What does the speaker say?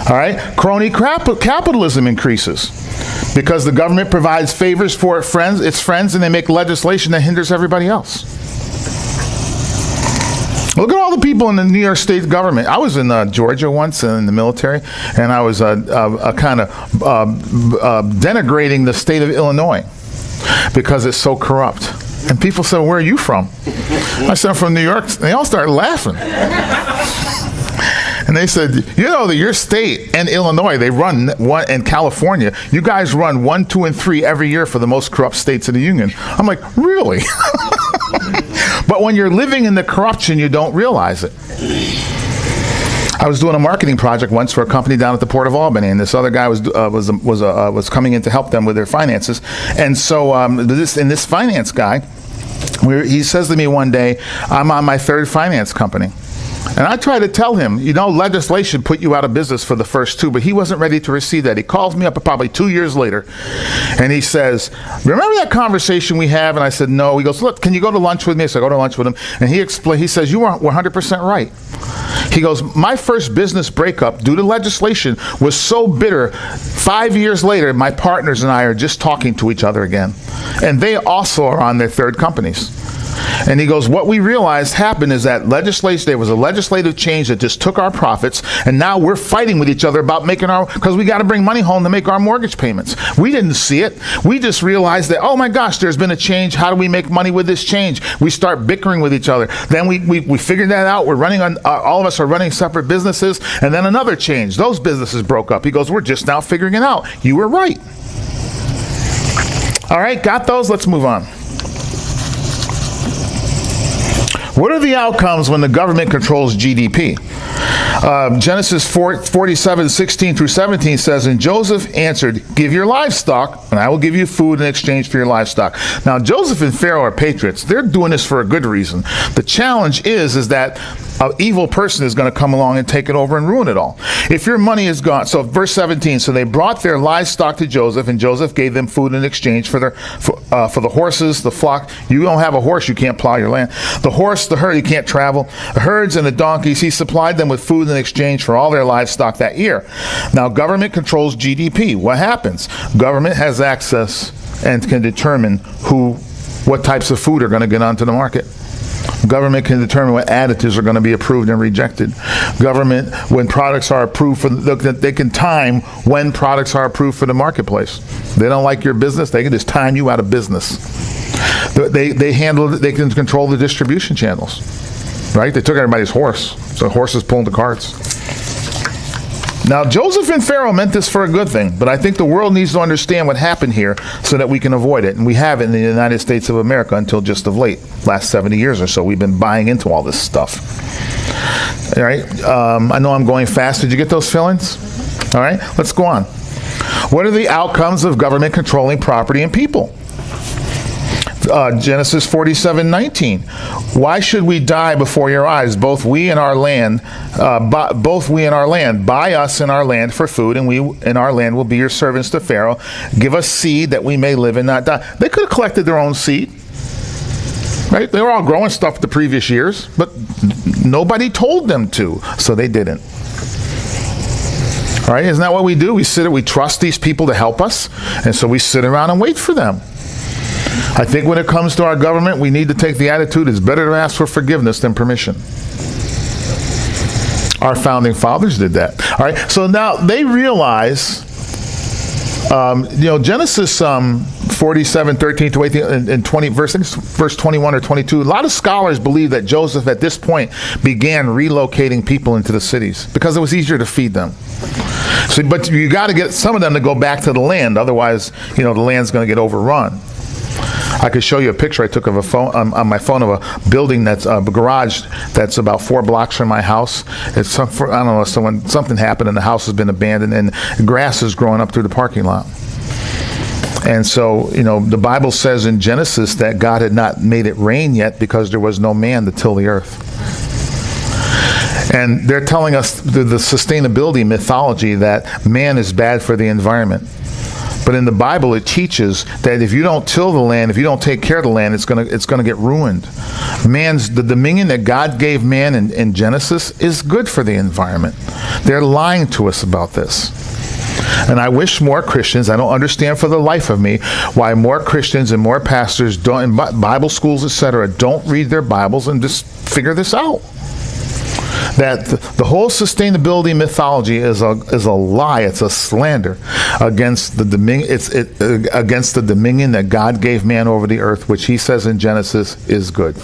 All right? Crony capitalism increases because the government provides favors for its friends, and they make legislation that hinders everybody else. Look at all the people in the New York State government. I was in Georgia once in the military, and I was kind of denigrating the state of Illinois because it's so corrupt. And people said, "Where are you from?" I said, "I'm from New York." They all started laughing. And they said, "You know that your state and Illinois, they run one, and California, you guys run 1, 2, and 3 every year for the most corrupt states in the union." I'm like, "Really?" But when you're living in the corruption, you don't realize it. I was doing a marketing project once for a company down at the Port of Albany, and this other guy was coming in to help them with their finances. And so this finance guy, he says to me one day, "I'm on my 3rd finance company." And I tried to tell him, legislation put you out of business for the first 2, but he wasn't ready to receive that. He calls me up probably 2 years later, and he says, "Remember that conversation we have?" And I said, "No." He goes, "Look, can you go to lunch with me?" So I go to lunch with him, and he says, "You were 100% right." He goes, "My first business breakup due to legislation was so bitter. 5 years later, my partners and I are just talking to each other again. And they also are on their 3rd companies." And he goes, "What we realized happened is that there was a legislative change that just took our profits, and now we're fighting with each other about because we got to bring money home to make our mortgage payments. We didn't see it. We just realized that, oh my gosh, there's been a change. How do we make money with this change?" We start bickering with each other. Then we figured that out. We're running all of us are running separate businesses, and then another change. Those businesses broke up. He goes, "We're just now figuring it out. You were right." All right, got those? Let's move on. What are the outcomes when the government controls GDP? Genesis 47:16 through 17 says, "And Joseph answered, 'Give your livestock, and I will give you food in exchange for your livestock.'" Now, Joseph and Pharaoh are patriots. They're doing this for a good reason. The challenge is that an evil person is going to come along and take it over and ruin it all. If your money is gone, so verse 17, "So they brought their livestock to Joseph, and Joseph gave them food in exchange for the horses, the flock." You don't have a horse, you can't plow your land. "The horse, the herd, you can't travel. The herds and the donkeys, he supplied them with food in exchange for all their livestock that year." Now, government controls GDP. What happens? Government has access and can determine what types of food are going to get onto the market. Government can determine what additives are going to be approved and rejected. Government, when products are approved they can time when products are approved for the marketplace. They don't like your business, they can just time you out of business. They can control the distribution channels, right? They took everybody's horse, so horses pulling the carts. Now, Joseph and Pharaoh meant this for a good thing, but I think the world needs to understand what happened here so that we can avoid it. And we have in the United States of America until just of late. Last 70 years or so, we've been buying into all this stuff. All right? I know I'm going fast. Did you get those fillings? All right? Let's go on. What are the outcomes of government controlling property and people? Genesis 47:19. "Why should we die before your eyes, both we and our land? Buy us and our land for food, and we and our land will be your servants to Pharaoh. Give us seed that we may live and not die." They could have collected their own seed, right? They were all growing stuff the previous years, but nobody told them to, so they didn't. All right? Isn't that what we do? We trust these people to help us, and so we sit around and wait for them. I think when it comes to our government, we need to take the attitude it's better to ask for forgiveness than permission. Our founding fathers did that. All right, so now they realize, Genesis 47:13 to 18 and 20, verse 21 or 22. A lot of scholars believe that Joseph at this point began relocating people into the cities because it was easier to feed them. So, but you got to get some of them to go back to the land, otherwise, the land's going to get overrun. I could show you a picture I took of on my phone of a building that's a garage that's about 4 blocks from my house. It's I don't know, something happened and the house has been abandoned and grass is growing up through the parking lot. And so, the Bible says in Genesis that God had not made it rain yet because there was no man to till the earth. And they're telling us the sustainability mythology that man is bad for the environment. But in the Bible, it teaches that if you don't till the land, if you don't take care of the land, it's gonna get ruined. The dominion that God gave man in Genesis is good for the environment. They're lying to us about this. And I wish more Christians, I don't understand for the life of me why more Christians and more pastors don't, in Bible schools, etc., don't read their Bibles and just figure this out. That the whole sustainability mythology is a lie. It's a slander against the dominion. Against the dominion that God gave man over the earth, which He says in Genesis is good.